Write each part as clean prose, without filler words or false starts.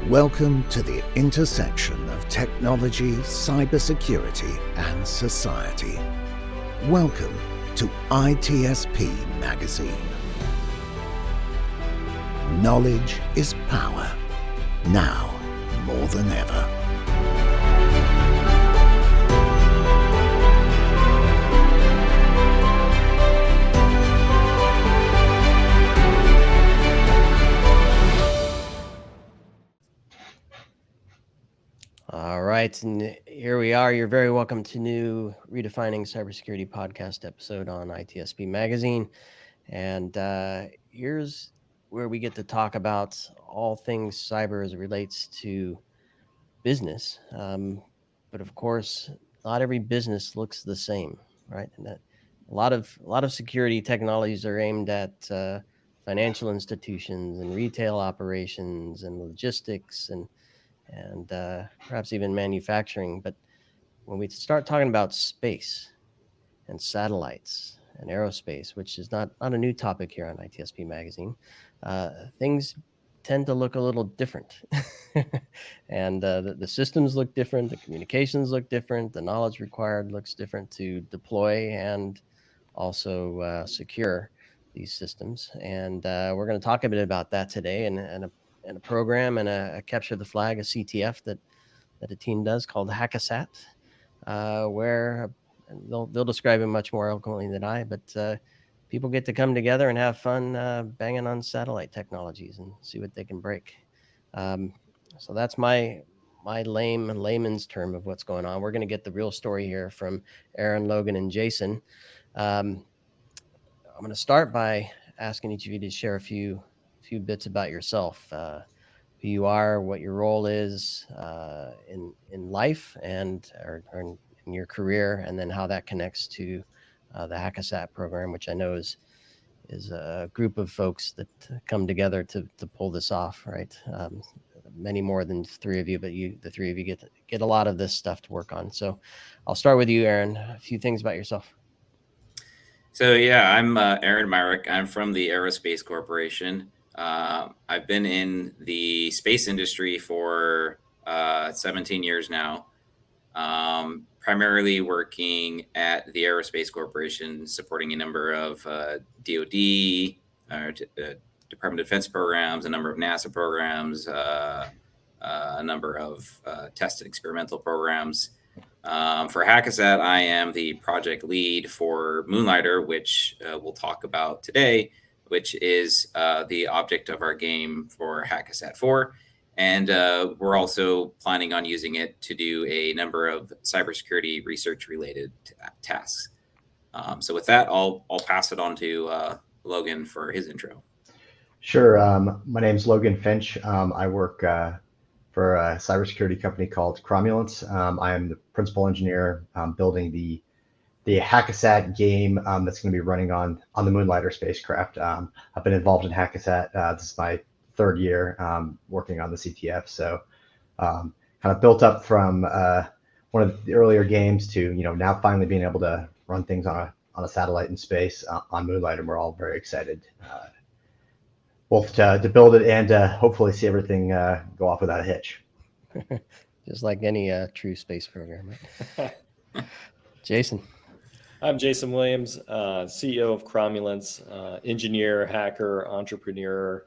Welcome to the intersection of technology, cybersecurity, and society. Welcome to ITSPmagazine. Knowledge is power, now more than ever. All right, and here we are. You're very welcome to new Redefining CyberSecurity podcast episode on ITSP Magazine. And here's where we get to talk about all things cyber as it relates to business. But of course, not every business looks the same, right? And that a lot of security technologies are aimed at financial institutions and retail operations and logistics and perhaps even manufacturing. But when we start talking about space and satellites and aerospace, which is not a new topic here on ITSP Magazine, things tend to look a little different. And the systems look different, the communications look different, the knowledge required looks different to deploy and also secure these systems. And we're going to talk a bit about that today and a program and a capture the flag, a CTF that a team does called Hackasat, where they'll describe it much more eloquently than I, but people get to come together and have fun banging on satellite technologies and see what they can break. So that's my layman's term of what's going on. We're going to get the real story here from Aaron, Logan, and Jason. I'm going to start by asking each of you to share a few bits about yourself, who you are, what your role is in life and or in your career, and then how that connects to the Hackasat program, which I know is a group of folks that come together to pull this off, right? Many more than three of you, but the three of you get a lot of this stuff to work on. So I'll start with you, Aaron. A few things about yourself. So yeah, I'm Aaron Myrick. I'm from the Aerospace Corporation. I've been in the space industry for 17 years now, primarily working at the Aerospace Corporation, supporting a number of DoD, Department of Defense programs, a number of NASA programs, a number of test and experimental programs. For Hackasat, I am the project lead for Moonlighter, which we'll talk about today, which is the object of our game for Hackasat 4. And we're also planning on using it to do a number of cybersecurity research-related tasks. So with that, I'll pass it on to Logan for his intro. Sure. My name's Logan Finch. I work for a cybersecurity company called Cromulence. I am the principal engineer building the Hackasat game that's going to be running on the Moonlighter spacecraft. I've been involved in Hackasat. This is my third year working on the CTF. So kind of built up from one of the earlier games to now finally being able to run things on a satellite in space on Moonlighter. And we're all very excited both to build it and hopefully see everything go off without a hitch. Just like any true space program, right? Jason. I'm Jason Williams, CEO of Cromulence, engineer, hacker, entrepreneur,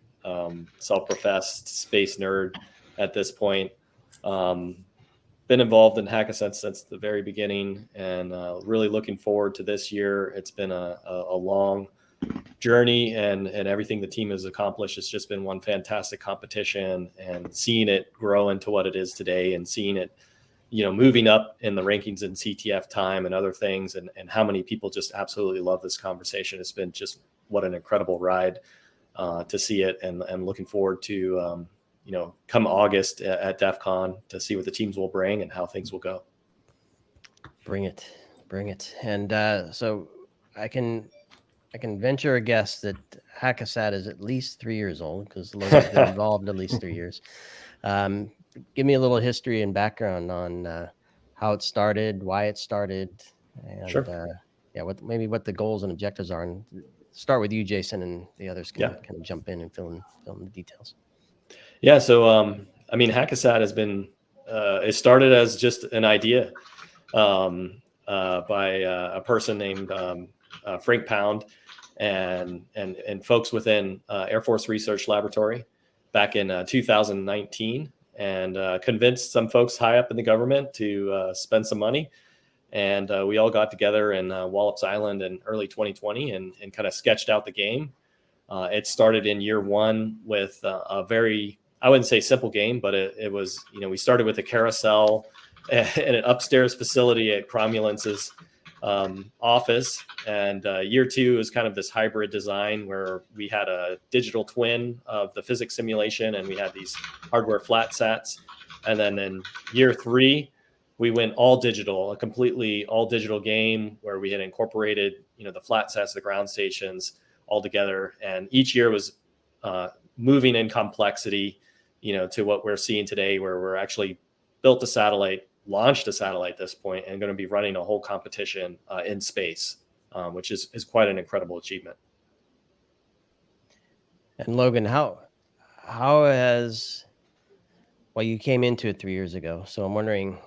self-professed space nerd at this point. Been involved in Hackasat since the very beginning and really looking forward to this year. It's been a long journey and everything the team has accomplished. It's just been one fantastic competition, and seeing it grow into what it is today and seeing it moving up in the rankings in CTF time and other things, and how many people just absolutely love this conversation. It's been just what an incredible ride to see it, and looking forward to, come August at DEF CON to see what the teams will bring and how things will go. Bring it. And so I can venture a guess that Hackasat is at least 3 years old, because Logan's been involved at least 3 years. Give me a little history and background on how it started, why it started, and Sure. What the goals and objectives are. And start with you, Jason, and the others can kind of jump in and fill in the details. Yeah, so I mean, Hackasat has been, it started as just an idea by a person named Frank Pound and folks within Air Force Research Laboratory back in 2019, and convinced some folks high up in the government to spend some money. And we all got together in Wallops Island in early 2020 and kind of sketched out the game. It started in year one with a very, I wouldn't say simple game, but it was, we started with a carousel in an upstairs facility at Cromulence's office. And year two is kind of this hybrid design where we had a digital twin of the physics simulation and we had these hardware flat sats. And then in year three, we went all digital, a completely all digital game where we had incorporated, the flat sats, the ground stations all together. And each year was moving in complexity, to what we're seeing today, where we're actually built a satellite, launched a satellite at this point, and going to be running a whole competition in space, which is quite an incredible achievement. And Logan, how has, well, you came into it 3 years ago, so I'm wondering,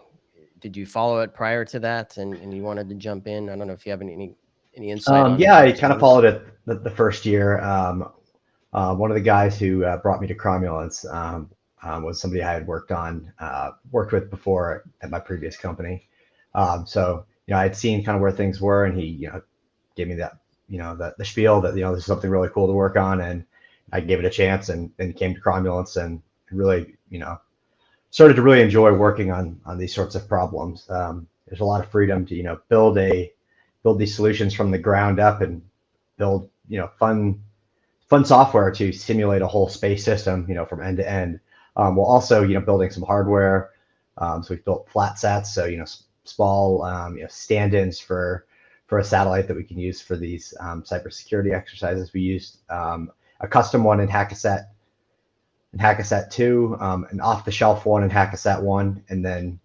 did you follow it prior to that and you wanted to jump in? I don't know if you have any insight on yeah, I kind of followed it the first year. One of the guys who brought me to Cromulence was somebody I had worked with before at my previous company. So, I had seen kind of where things were, and he, gave me that, the spiel that, this is something really cool to work on. And I gave it a chance and came to Cromulence and really, started to really enjoy working on these sorts of problems. There's a lot of freedom to, build these solutions from the ground up and build, fun software to simulate a whole space system, from end to end. While also, building some hardware. So we've built flat sats, so, small, stand-ins for a satellite that we can use for these cybersecurity exercises. We used a custom one in Hackasat 2, an off-the-shelf one in Hackasat 1, and then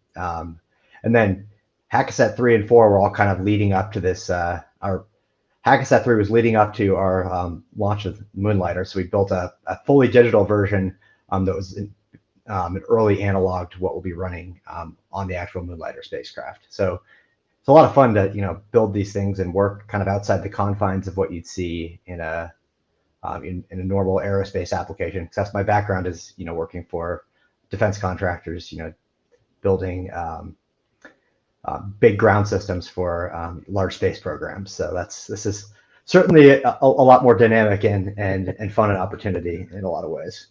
Hackasat 3 and 4 were all kind of leading up to this. Our Hackasat 3 was leading up to our launch of Moonlighter, so we built a fully digital version that was an early analog to what will be running on the actual Moonlighter spacecraft. So it's a lot of fun to build these things and work kind of outside the confines of what you'd see in a normal aerospace application. Because that's my background is working for defense contractors, building big ground systems for large space programs. So this is certainly a lot more dynamic and fun and opportunity in a lot of ways.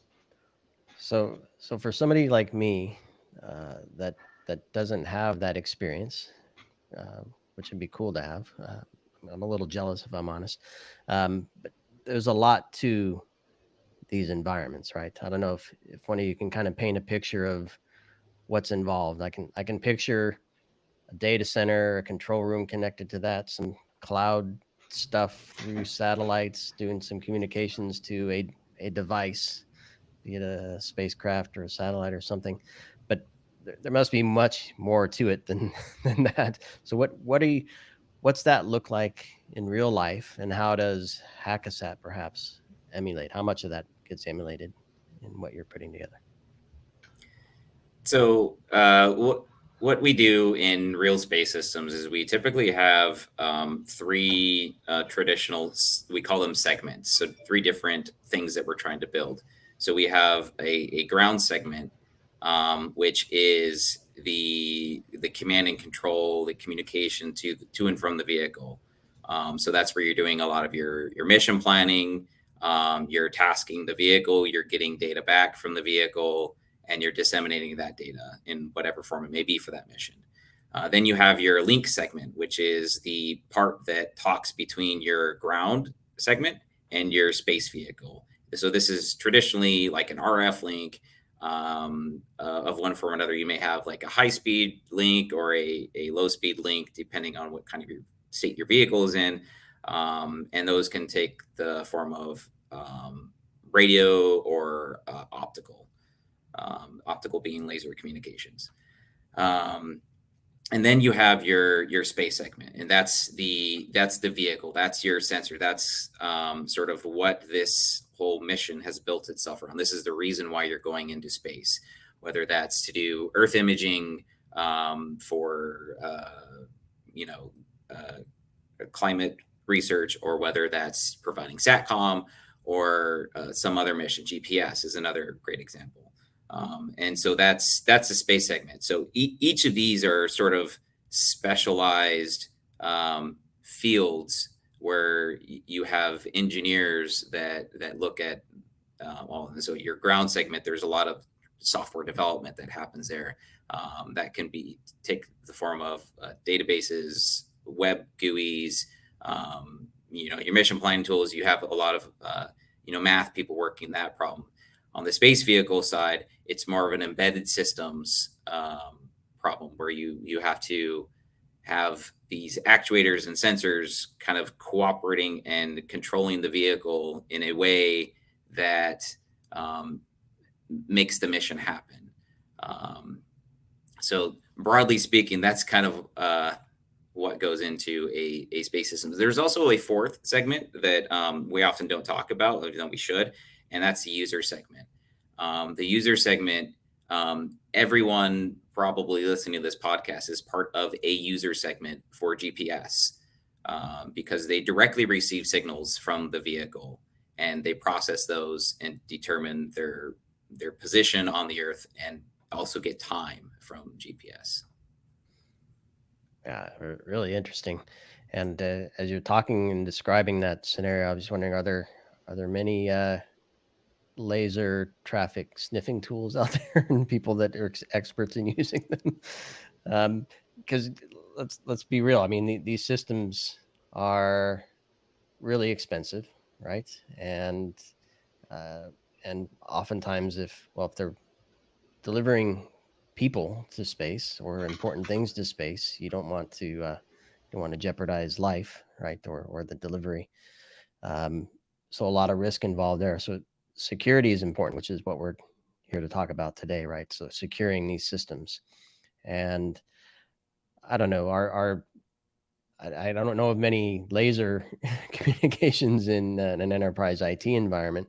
So for somebody like me that doesn't have that experience, which would be cool to have, I'm a little jealous if I'm honest. But there's a lot to these environments, right? I don't know if one of you can kind of paint a picture of what's involved. I can picture a data center, a control room connected to that, some cloud stuff through satellites, doing some communications to a device, be it a spacecraft or a satellite or something. But there must be much more to it than that. So what's that look like in real life, and how does Hackasat perhaps emulate? How much of that gets emulated in what you're putting together? So what we do in real space systems is we typically have three traditional, we call them segments. So three different things that we're trying to build. So we have a ground segment, which is the command and control, the communication to and from the vehicle. So that's where you're doing a lot of your mission planning, you're tasking the vehicle, you're getting data back from the vehicle, and you're disseminating that data in whatever form it may be for that mission. Then you have your link segment, which is the part that talks between your ground segment and your space vehicle. So this is traditionally like an RF link of one form or another. You may have like a high-speed link or a low-speed link, depending on what kind of your state your vehicle is in. And those can take the form of radio or optical. Optical being laser communications. And then you have your space segment, and that's the vehicle, that's your sensor, that's sort of what this whole mission has built itself around. This is the reason why you're going into space. whether that's to do Earth imaging for climate research, or whether that's providing SATCOM or some other mission. GPS is another great example. And so that's the space segment. So each of these are sort of specialized fields where you have engineers that look at so your ground segment, there's a lot of software development that happens there. That can take the form of databases, web GUIs, your mission planning tools. You have a lot of math people working that problem. On the space vehicle side, it's more of an embedded systems problem, where you have to have these actuators and sensors kind of cooperating and controlling the vehicle in a way that makes the mission happen. So broadly speaking, that's kind of what goes into a space system. There's also a fourth segment that we often don't talk about, even though we should, and that's the user segment. The user segment, everyone probably listening to this podcast is part of a user segment for GPS, because they directly receive signals from the vehicle, and they process those and determine their position on the Earth, and also get time from GPS. Yeah, really interesting. And as you're talking and describing that scenario, I was just wondering, are there many laser traffic sniffing tools out there and people that are experts in using them? Because let's be real. I mean, these systems are really expensive, right? And oftentimes, if they're delivering people to space or important things to space, you don't want to jeopardize life, right? Or the delivery. So a lot of risk involved there. So security is important, which is what we're here to talk about today, right? So securing these systems. And I don't know, I don't know of many laser communications in an enterprise IT environment,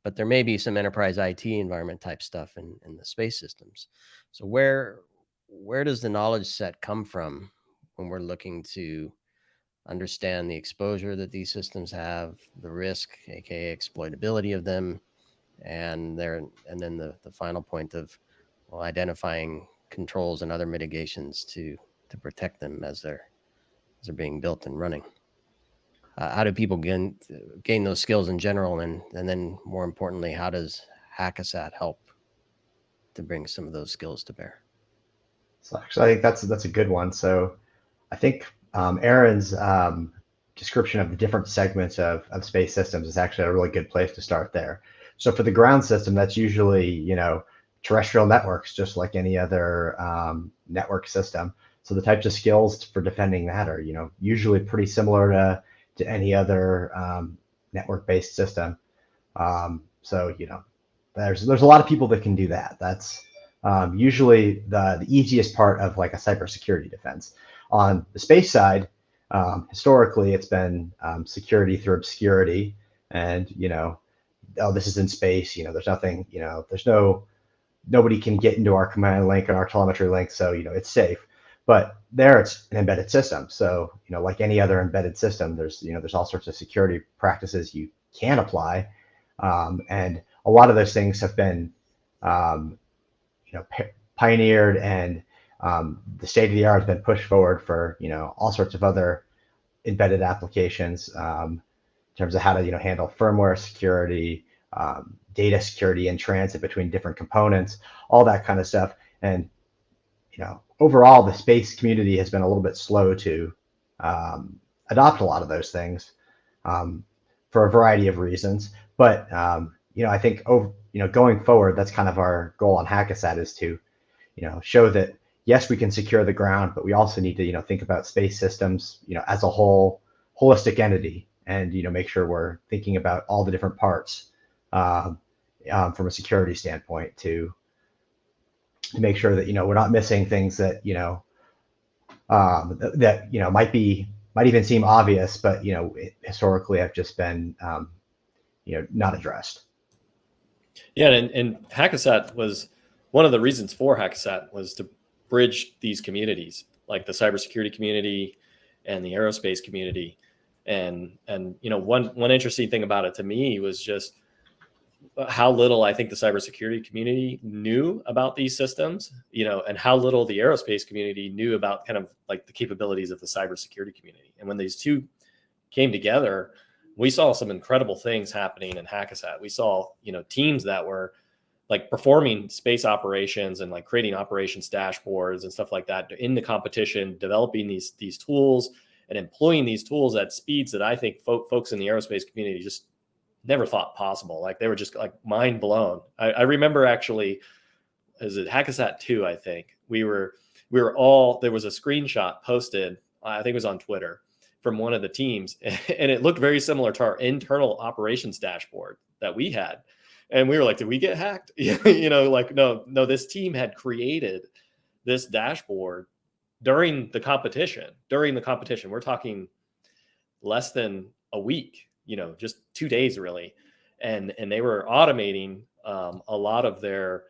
but there may be some enterprise IT environment type stuff in the space systems. So where does the knowledge set come from when we're looking to understand the exposure that these systems have, the risk, aka exploitability of them, and then the final point of identifying controls and other mitigations to protect them as they're being built and running? How do people gain those skills in general, and then more importantly, how does Hackasat help to bring some of those skills to bear? So actually, I think that's a good one. So I think Aaron's description of the different segments of space systems is actually a really good place to start there. So for the ground system, that's usually terrestrial networks, just like any other network system. So the types of skills for defending that are usually pretty similar to any other network-based system. So there's a lot of people that can do that. That's usually the easiest part of like a cybersecurity defense. On the space side, historically it's been security through obscurity, and this is in space. There's nothing. Nobody can get into our command link and our telemetry link, so it's safe. But there, it's an embedded system. So like any other embedded system, there's all sorts of security practices you can apply, and a lot of those things have been pioneered, and the state of the art has been pushed forward for all sorts of other embedded applications, in terms of how to handle firmware security, data security in transit between different components, all that kind of stuff. And overall, the space community has been a little bit slow to adopt a lot of those things, for a variety of reasons. But I think going forward, that's kind of our goal on Hackasat, is to show that yes, we can secure the ground, but we also need to think about space systems as a whole holistic entity, and make sure we're thinking about all the different parts from a security standpoint to make sure that we're not missing things that might even seem obvious, but historically have just been not addressed. Yeah, and Hackasat was one of the reasons for Hackasat was to bridge these communities, like the cybersecurity community and the aerospace community. And one interesting thing about it to me was just how little I think the cybersecurity community knew about these systems, and how little the aerospace community knew about kind of like the capabilities of the cybersecurity community. And when these two came together, we saw some incredible things happening in Hackasat. We saw, teams that were like performing space operations and like creating operations dashboards and stuff like that in the competition, developing these tools and employing these tools at speeds that I think folks in the aerospace community just never thought possible. Like they were just like mind blown. I remember actually, is it Hackasat 2? I think we were all, there was a screenshot posted, I think it was on Twitter, from one of the teams, and it looked very similar to our internal operations dashboard that we had. And we were like, did we get hacked? Like, no, this team had created this dashboard during the competition. We're talking less than a week, just 2 days really. And they were automating a lot of their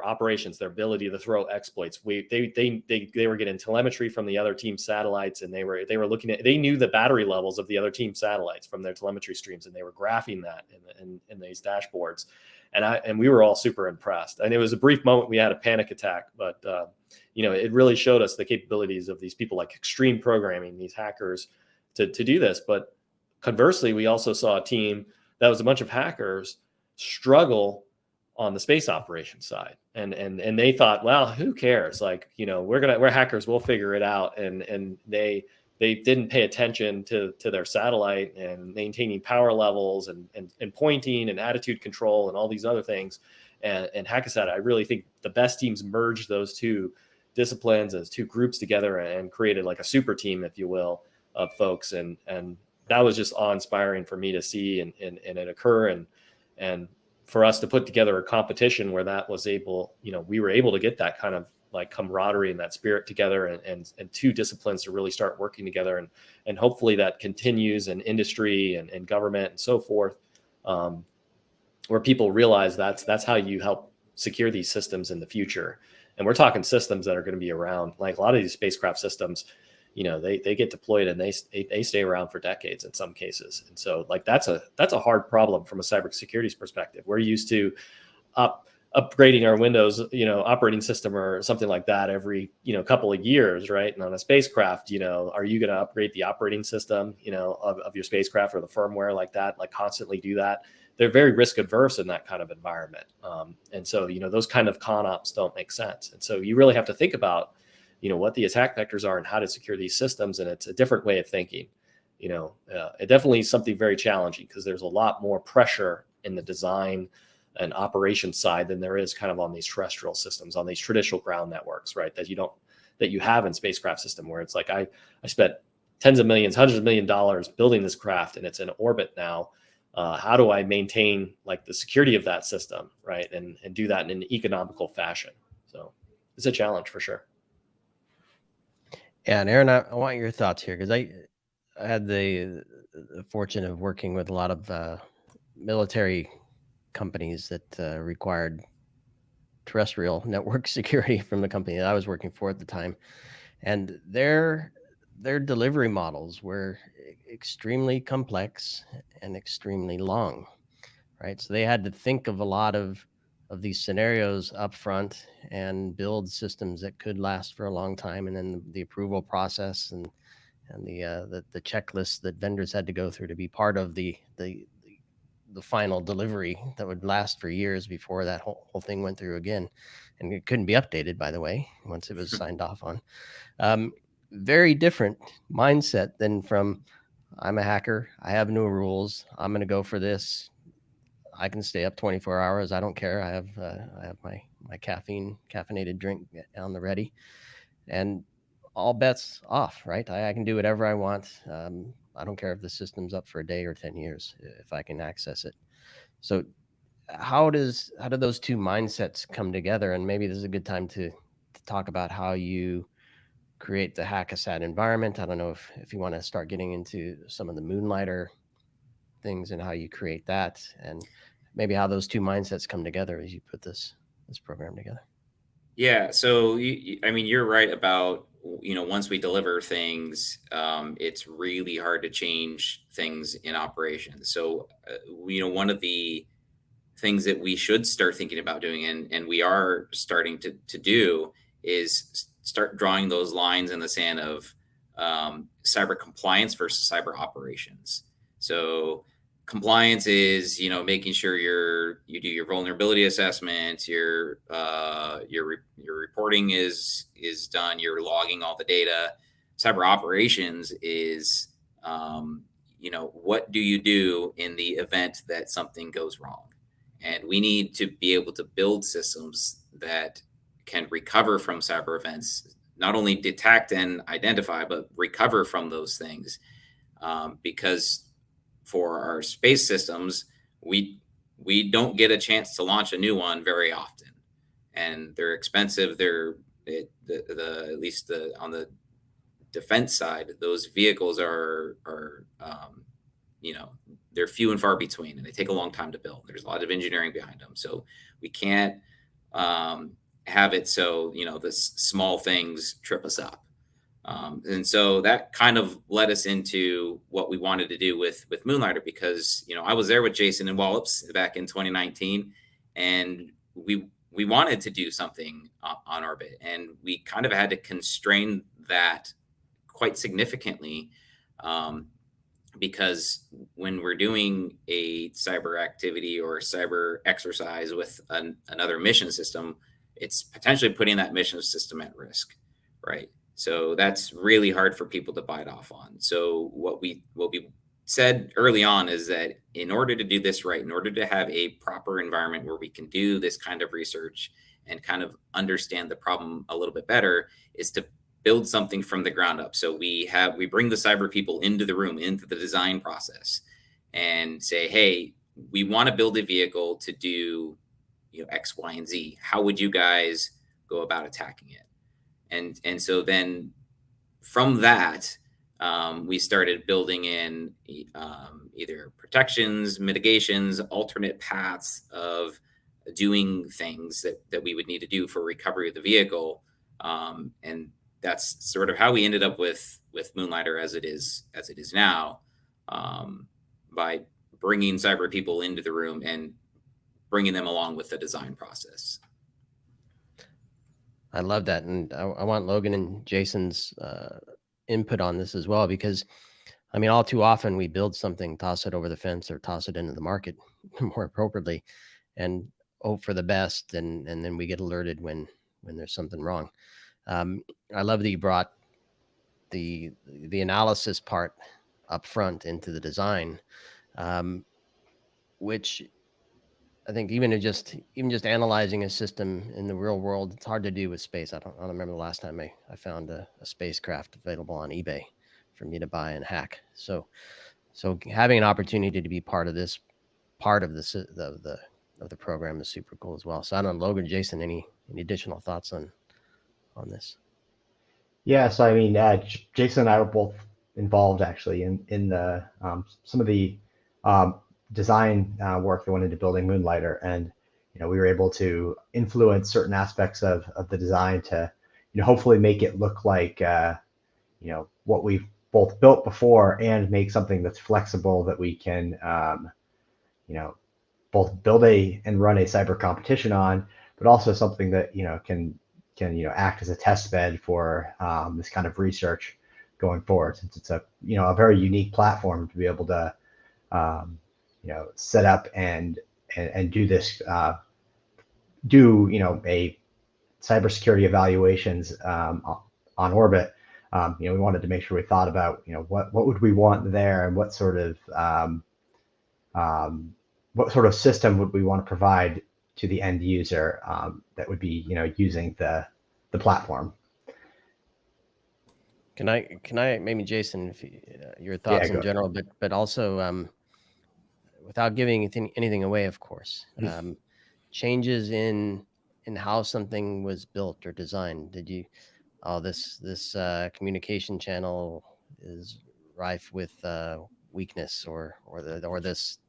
operations, their ability to throw exploits. They were getting telemetry from the other team's satellites, and they were looking at, they knew the battery levels of the other team's satellites from their telemetry streams, and they were graphing that in these dashboards. And we were all super impressed. And it was a brief moment we had a panic attack, but it really showed us the capabilities of these people, like extreme programming, these hackers, to do this. But conversely, we also saw a team that was a bunch of hackers struggle on the space operations side. And they thought, well, who cares? Like, we're hackers, we'll figure it out. And they didn't pay attention to their satellite and maintaining power levels and pointing and attitude control and all these other things. And Hackasat, I really think the best teams merged those two disciplines as two groups together and created like a super team, if you will, of folks. And that was just awe-inspiring for me to see and it occur. And for us to put together a competition where that was able, we were able to get that kind of like camaraderie and that spirit together, and two disciplines to really start working together. And hopefully that continues in industry and government and so forth, where people realize that's how you help secure these systems in the future. And we're talking systems that are going to be around, like a lot of these spacecraft systems, they get deployed and they stay around for decades in some cases. And so like that's a hard problem from a cybersecurity perspective. We're used to upgrading our Windows, operating system or something like that every, couple of years, right? And on a spacecraft, are you going to upgrade the operating system, of your spacecraft or the firmware like that, like constantly do that? They're very risk adverse in that kind of environment. And so, those kind of con ops don't make sense. And so you really have to think about, what the attack vectors are and how to secure these systems. And it's a different way of thinking. It definitely is something very challenging because there's a lot more pressure in the design and operation side than there is kind of on these terrestrial systems, on these traditional ground networks, right? That you have in spacecraft system, where it's like, I spent tens of millions, hundreds of $1 million building this craft and it's in orbit now. How do I maintain like the security of that system, right? And do that in an economical fashion. So it's a challenge for sure. Yeah, and Aaron, I want your thoughts here, because I had the fortune of working with a lot of military companies that required terrestrial network security from the company that I was working for at the time, and their delivery models were extremely complex and extremely long, right? So they had to think of a lot of these scenarios up front and build systems that could last for a long time, and then the approval process and the checklist that vendors had to go through to be part of the final delivery that would last for years before that whole thing went through again. And it couldn't be updated, by the way, once it was signed off on. Very different mindset than from, I'm a hacker, I have no rules, I'm going to go for this. I can stay up 24 hours. I don't care. I have my caffeinated drink on the ready, and all bets off, right? I can do whatever I want. I don't care if the system's up for a day or 10 years if I can access it. So how do those two mindsets come together? And maybe this is a good time to talk about how you create the Hackasat environment. I don't know if you want to start getting into some of the Moonlighter things and how you create that, and maybe how those two mindsets come together as you put this program together? Yeah, so I mean, you're right about, once we deliver things, it's really hard to change things in operations. So, one of the things that we should start thinking about doing, and we are starting to do, is start drawing those lines in the sand of cyber compliance versus cyber operations. So compliance is, making sure you do your vulnerability assessments, your reporting is done, you're logging all the data. Cyber operations is, what do you do in the event that something goes wrong? And we need to be able to build systems that can recover from cyber events, not only detect and identify, but recover from those things. Because for our space systems, we don't get a chance to launch a new one very often, and they're expensive. At least on the defense side, those vehicles are they're few and far between, and they take a long time to build. There's a lot of engineering behind them, so we can't have it so the small things trip us up. And so that kind of led us into what we wanted to do with Moonlighter, because I was there with Jason and Wallops back in 2019, and we wanted to do something on orbit, and we kind of had to constrain that quite significantly, because when we're doing a cyber activity or cyber exercise with another mission system, it's potentially putting that mission system at risk, right? So that's really hard for people to bite off on. So what we said early on is that in order to do this right, in order to have a proper environment where we can do this kind of research and kind of understand the problem a little bit better, is to build something from the ground up. So we bring the cyber people into the room, into the design process, and say, hey, we want to build a vehicle to do X, Y, and Z. How would you guys go about attacking it? And so then from that, we started building in either protections, mitigations, alternate paths of doing things that we would need to do for recovery of the vehicle. And that's sort of how we ended up with Moonlighter as it is now, by bringing cyber people into the room and bringing them along with the design process. I love that. And I want Logan and Jason's input on this as well, because I mean, all too often we build something, toss it over the fence or toss it into the market more appropriately, and hope for the best. And then we get alerted when there's something wrong. I love that you brought the analysis part up front into the design, which I think even just analyzing a system in the real world, it's hard to do with space. I don't remember the last time I found a spacecraft available on eBay for me to buy and hack. So having an opportunity to be part of this part of the program is super cool as well. So I don't know, Logan, Jason, any additional thoughts on this? Yeah, so I mean, Jason and I were both involved actually in the some of the design work that went into building Moonlighter, and we were able to influence certain aspects of the design to hopefully make it look like what we've both built before, and make something that's flexible that we can both build and run a cyber competition on, but also something that can act as a test bed for this kind of research going forward, since it's a very unique platform to be able to set up and do this, a cybersecurity evaluations on orbit. We wanted to make sure we thought about what would we want there, and what sort of system would we want to provide to the end user that would be using the platform. Can I maybe, Jason, if your thoughts in general, but also without giving anything away, of course, changes in how something was built or designed. Did you, this communication channel is rife with weakness, or this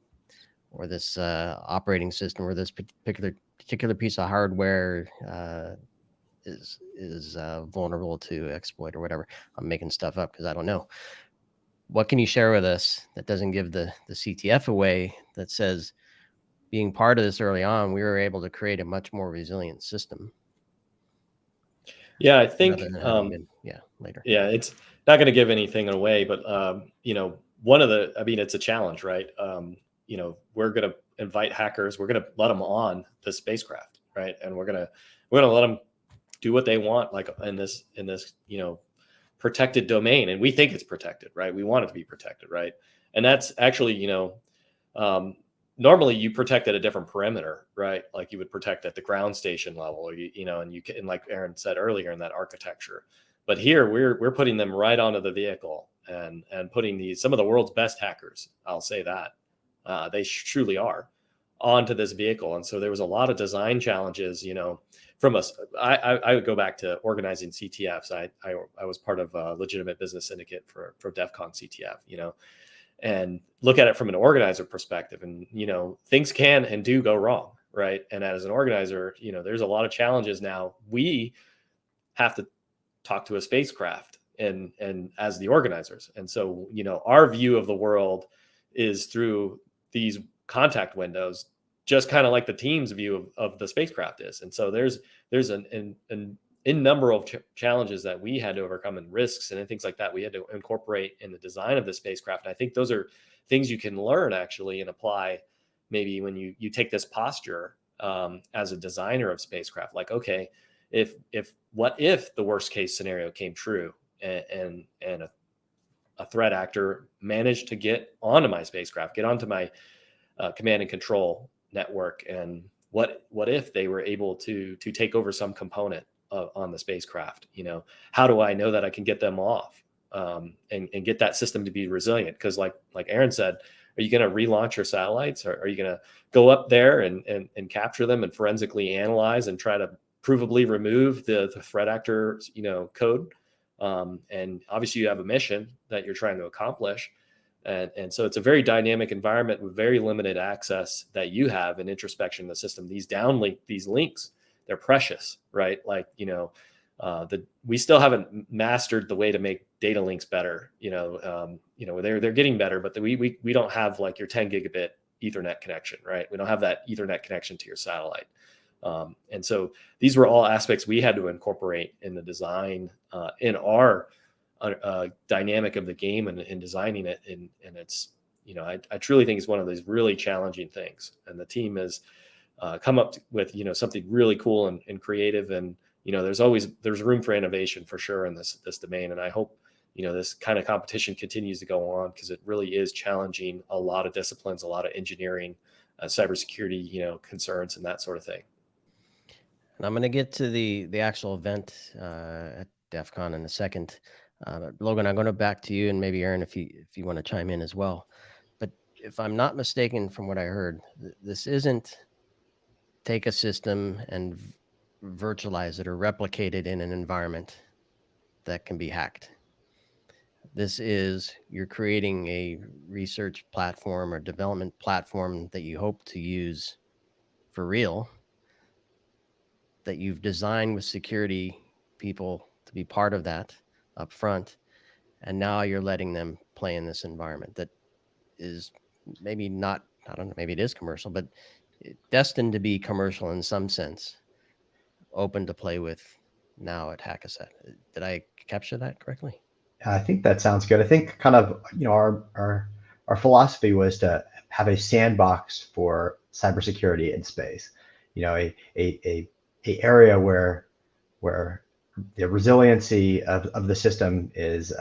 or this operating system, or this particular piece of hardware is vulnerable to exploit or whatever. I'm making stuff up because I don't know. What can you share with us that doesn't give the CTF away, that says, being part of this early on, we were able to create a much more resilient system? Yeah, I think, later. Yeah, it's not going to give anything away, but it's a challenge, right? We're going to invite hackers. We're going to let them on the spacecraft, right? And we're going to let them do what they want, like in this protected domain, and we think it's protected, right? We want it to be protected, right? And that's actually, normally you protect at a different perimeter, right? Like you would protect at the ground station level, or and like Aaron said earlier, in that architecture. But here we're putting them right onto the vehicle and putting some of the world's best hackers, I'll say that, they truly are, onto this vehicle. And so there was a lot of design challenges, from us. I would go back to organizing CTFs. I was part of a legitimate business syndicate for DEF CON CTF, and look at it from an organizer perspective. And, things can and do go wrong, right? And as an organizer, there's a lot of challenges now. We have to talk to a spacecraft and as the organizers. And so, our view of the world is through these contact windows, just kind of like the team's view of the spacecraft is. And so there's an number of challenges that we had to overcome, and risks and things like that we had to incorporate in the design of the spacecraft. And I think those are things you can learn actually and apply maybe when you take this posture as a designer of spacecraft. Like, okay, what if the worst case scenario came true and a threat actor managed to get onto my spacecraft, get onto my command and control network, and what if they were able to take over some component on the spacecraft? How do I know that I can get them off and get that system to be resilient? Because like Aaron said, are you going to relaunch your satellites, or are you going to go up there and capture them and forensically analyze and try to provably remove the threat actor code? And obviously you have a mission that you're trying to accomplish. And so it's a very dynamic environment with very limited access that you have in introspection of the system. These downlink, these links, they're precious, right? Like, we still haven't mastered the way to make data links better. They're getting better, but we don't have like your 10 gigabit Ethernet connection, right? We don't have that Ethernet connection to your satellite. And so these were all aspects we had to incorporate in the design, in our dynamic of the game and designing it. And it's, I truly think it's one of those really challenging things. And the team has come up with, something really cool and creative. And, there's room for innovation for sure in this domain. And I hope, this kind of competition continues to go on, because it really is challenging a lot of disciplines, a lot of engineering, cybersecurity, concerns and that sort of thing. And I'm going to get to the actual event at DEF CON in a second. Logan, I'm going to back to you, and maybe Aaron, if you want to chime in as well. But if I'm not mistaken from what I heard, this isn't take a system and virtualize it or replicate it in an environment that can be hacked. This is, you're creating a research platform or development platform that you hope to use for real, that you've designed with security people to be part of that up front. And now you're letting them play in this environment that is maybe not, I don't know, maybe it is commercial, but destined to be commercial in some sense, open to play with now at Hackaset. Did I capture that correctly? I think that sounds good. I think kind of, our philosophy was to have a sandbox for cybersecurity in space, a area where the resiliency of the system is,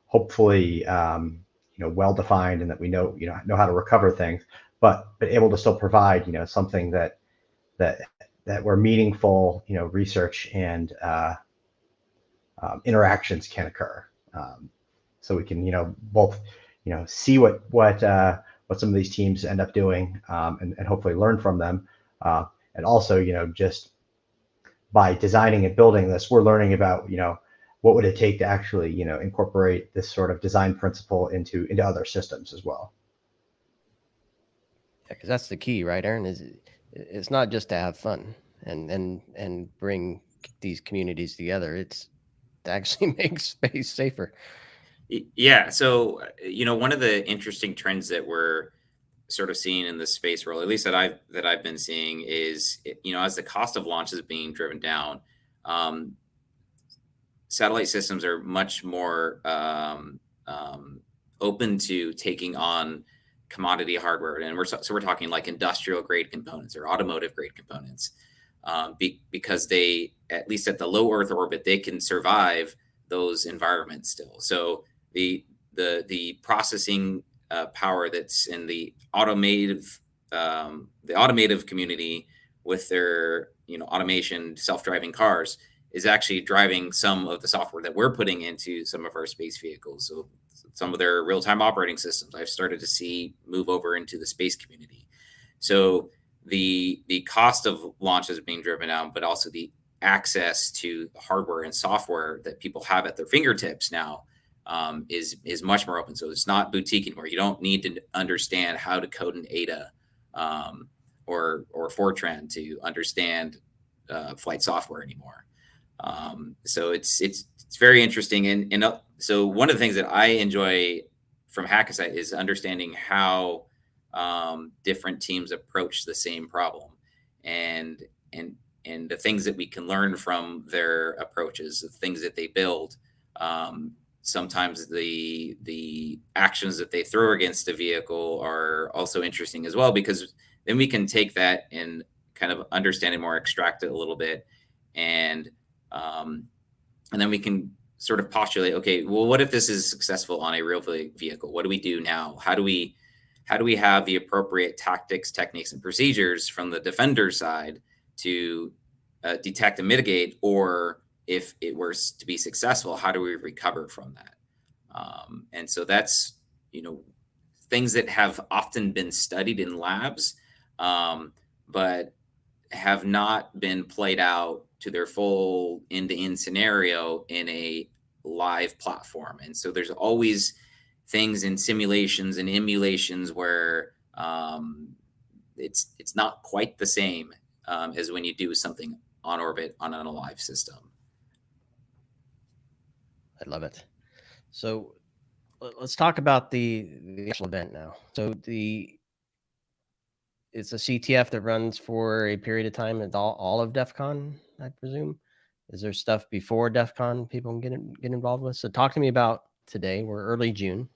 hopefully, well defined, and that we know how to recover things, but able to still provide, something that where meaningful, research and interactions can occur. So we can, both, see what some of these teams end up doing, and hopefully learn from them, and also, just by designing and building this, we're learning about, what would it take to actually, incorporate this sort of design principle into other systems as well. because that's the key, right, Aaron? Is it's not just to have fun and bring these communities together. It's to actually make space safer. Yeah. So, one of the interesting trends that we're sort of seeing in the space world, at least that I've been seeing, is as the cost of launch is being driven down, um, satellite systems are much more open to taking on commodity hardware, and we're talking like industrial grade components or automotive grade components, because they, at least at the low Earth orbit, they can survive those environments still. So the processing power that's in the automotive community with their automation, self-driving cars, is actually driving some of the software that we're putting into some of our space vehicles. So some of their real-time operating systems I've started to see move over into the space community. So the cost of launch is being driven down, but also the access to hardware and software that people have at their fingertips now is much more open. So it's not boutique anymore. You don't need to understand how to code an ADA or Fortran to understand flight software anymore. So it's very interesting. And so one of the things that I enjoy from Hackasat is understanding how different teams approach the same problem, and the things that we can learn from their approaches, the things that they build. Sometimes the actions that they throw against the vehicle are also interesting as well, because then we can take that and kind of understand it more, extract it a little bit, and then we can sort of postulate, okay, well, what if this is successful on a real vehicle? What do we do now? How do we have the appropriate tactics, techniques, and procedures from the defender side to detect and mitigate? Or if it were to be successful, how do we recover from that? And so that's, things that have often been studied in labs, but have not been played out to their full end-to-end scenario in a live platform. And so there's always things in simulations and emulations where it's not quite the same as when you do something on orbit on an alive system. I love it. So let's talk about the actual event now. So it's a CTF that runs for a period of time. It's all of DEF CON, I presume. Is there stuff before DEF CON people can get involved with? So talk to me about today. We're early June.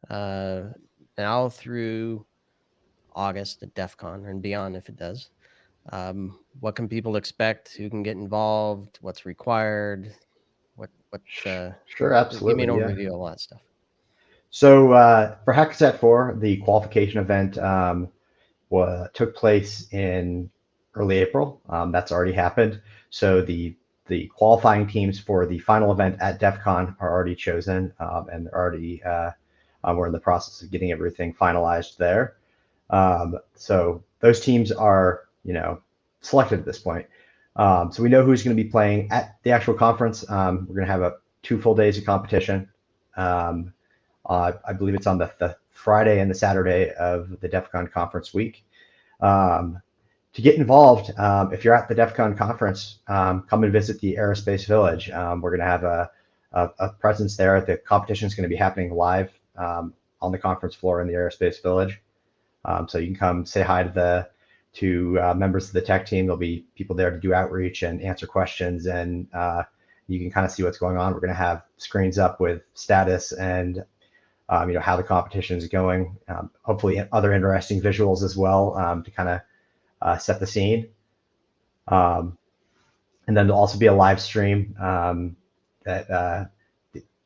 Now through August at DEF CON and beyond if it does. What can people expect? Who can get involved? What's required? Sure, absolutely. Give me an overview of all that stuff. So for Hackasat 4, the qualification event took place in early April. That's already happened. So the qualifying teams for the final event at DEF CON are already chosen, and already we're in the process of getting everything finalized there. So those teams are, selected at this point. So we know who's going to be playing at the actual conference. We're going to have 2 full days of competition. I believe it's on the Friday and the Saturday of the DEF CON conference week. To get involved, if you're at the DEF CON conference, come and visit the Aerospace Village. We're going to have a presence there. The competition is going to be happening live on the conference floor in the Aerospace Village. So you can come say hi to members of the tech team. There'll be people there to do outreach and answer questions, and you can kind of see what's going on. We're going to have screens up with status and how the competition is going. Hopefully other interesting visuals as well to kind of set the scene. And then there'll also be a live stream that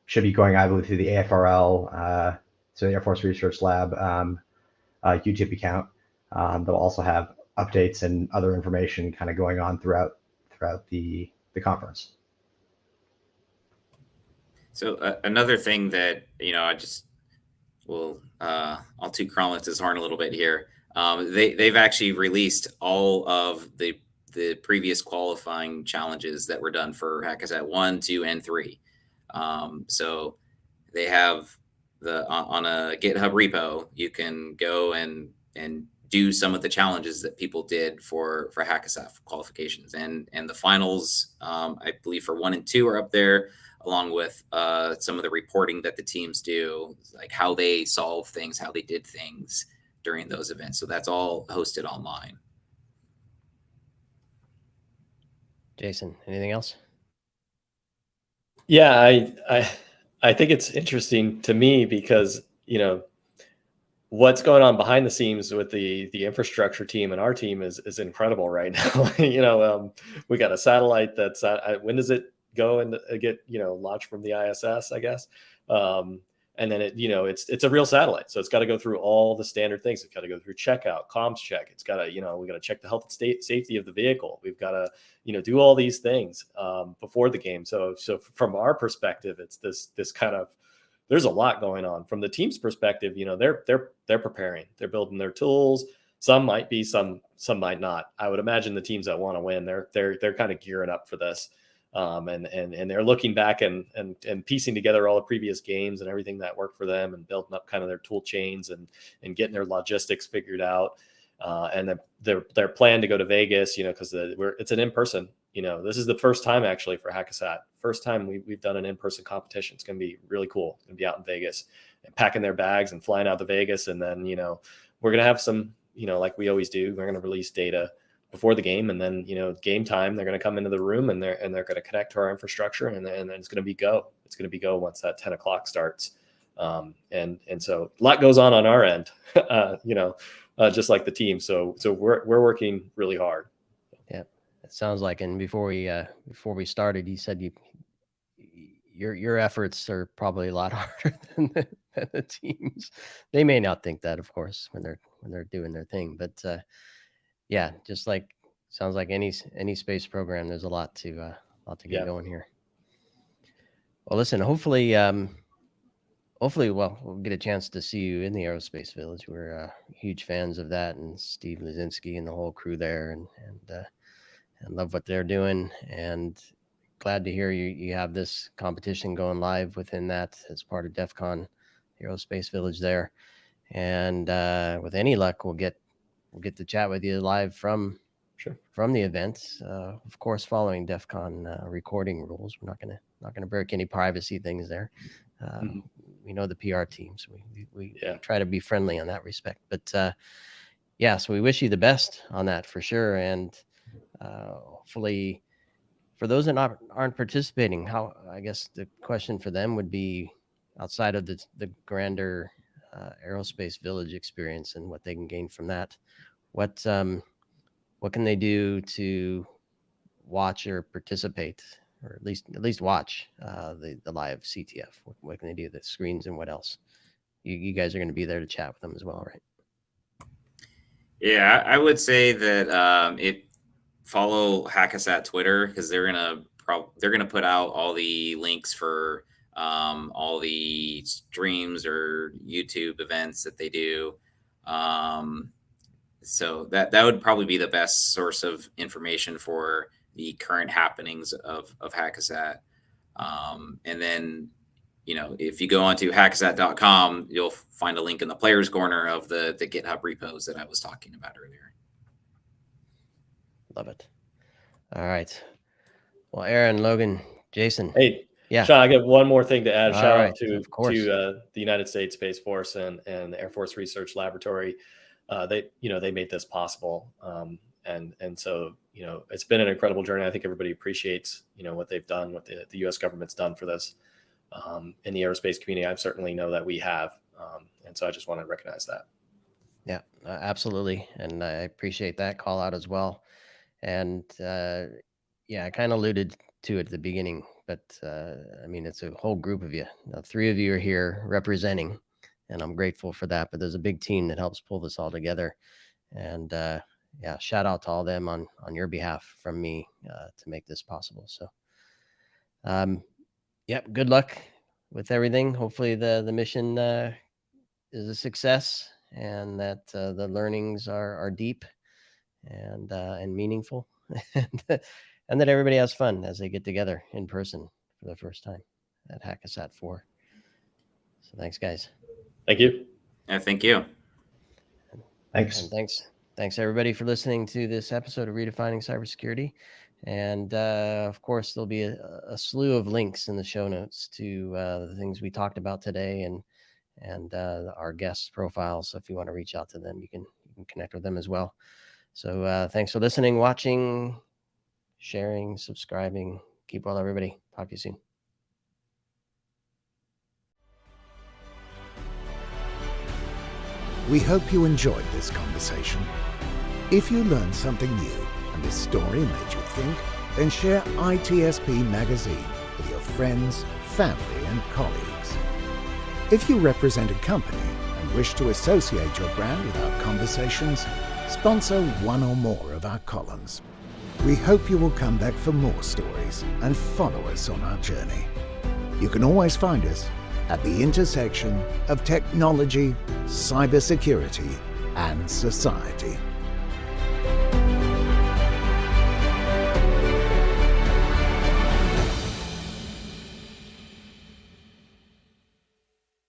should be going, I believe, through the AFRL, so the Air Force Research Lab YouTube account. They'll also have updates and other information kind of going on throughout the conference. So another thing that I'll toot Cromulence's horn a little bit here. They've actually released all of the previous qualifying challenges that were done for Hackasat 1, 2, and 3. So they have on a GitHub repo, you can go and do some of the challenges that people did for Hackasat qualifications, and the finals, I believe for 1 and 2 are up there, along with some of the reporting that the teams do, like how they solve things, how they did things during those events. So that's all hosted online. Jason, anything else? Yeah, I think it's interesting to me because, you know, what's going on behind the scenes with the infrastructure team and our team is incredible right now. You know, we got a satellite that's when does it go and get, you know, launched from the ISS, I guess. And then it, you know, it's a real satellite, so it's got to go through all the standard things. It's got to go through checkout, comms check. It's got to, you know, we got to check the health and safety of the vehicle. We've got to, you know, do all these things before the game. So from our perspective, it's this kind of, there's a lot going on. From the team's perspective, you know, they're preparing, they're building their tools. Some might be, some might not. I would imagine the teams that want to win, they're kind of gearing up for this. And they're looking back and piecing together all the previous games and everything that worked for them, and building up kind of their tool chains and getting their logistics figured out. And then their plan to go to Vegas, you know, because it's an in-person, you know, this is the first time actually for Hackasat. First time we've done an in-person competition. It's going to be really cool. It's going to be out in Vegas, and packing their bags and flying out to Vegas. And then, you know, we're going to have some, you know, like we always do, we're going to release data before the game, and then, you know, game time, they're going to come into the room and they're going to connect to our infrastructure, and then it's going to be go. It's going to be go once that 10 o'clock starts. And so a lot goes on our end, you know, just like the team. So we're working really hard. Yeah, it sounds like. And before we started, you said your efforts are probably a lot harder than the teams. They may not think that, of course, when they're doing their thing, but yeah, just like, sounds like any space program, there's a lot to get going here. Well, listen, hopefully, we'll get a chance to see you in the Aerospace Village. We're huge fans of that, and Steve Lazinski and the whole crew there, and love what they're doing. And glad to hear you have this competition going live within that as part of DEF CON Aerospace Village there. And with any luck, we'll get to chat with you live from the event, of course, following DEF CON recording rules. We're not gonna break any privacy things there. We know the PR teams. We try to be friendly on that respect. But yeah, so we wish you the best on that for sure. And hopefully, for those that aren't participating, I guess the question for them would be, outside of the grander Aerospace Village experience and what they can gain from that, what can they do to watch or participate, or at least watch the live CTF? What can they do? The screens, and what else? You guys are going to be there to chat with them as well, right? Yeah, I would say that follow Hackasat Twitter, because they're gonna put out all the links for all the streams or YouTube events that they do. So that would probably be the best source of information for the current happenings of Hackasat. And then, you know, if you go onto hackasat.com, you'll find a link in the players corner of the GitHub repos that I was talking about earlier. Love it. All right. Well, Aaron, Logan, Jason. Hey, yeah, Sean, I got one more thing to add. Shout out to the United States Space Force and the Air Force Research Laboratory. They made this possible. And so, you know, it's been an incredible journey. I think everybody appreciates, you know, what they've done, what the U.S. government's done for this in the aerospace community. I certainly know that we have. And so I just want to recognize that. Yeah, absolutely. And I appreciate that call out as well. And I kind of alluded to it at the beginning, but I mean, it's a whole group of you. Now, 3 of you are here representing, and I'm grateful for that. But there's a big team that helps pull this all together. And shout out to all them on your behalf from me to make this possible. So, good luck with everything. Hopefully the mission is a success, and that the learnings are deep and meaningful, and that everybody has fun as they get together in person for the first time at Hackasat 4. So thanks, guys. Thank you. Yeah, thank you. Thanks. And thanks everybody for listening to this episode of Redefining Cybersecurity. And of course, there'll be a slew of links in the show notes to the things we talked about today and our guests' profiles. So if you want to reach out to them, you can connect with them as well. So thanks for listening, watching, sharing, subscribing. Keep well, everybody. Talk to you soon. We hope you enjoyed this conversation. If you learned something new and this story made you think, then share ITSPmagazine with your friends, family, and colleagues. If you represent a company and wish to associate your brand with our conversations, sponsor one or more of our columns. We hope you will come back for more stories and follow us on our journey. You can always find us at the intersection of technology, cybersecurity, and society.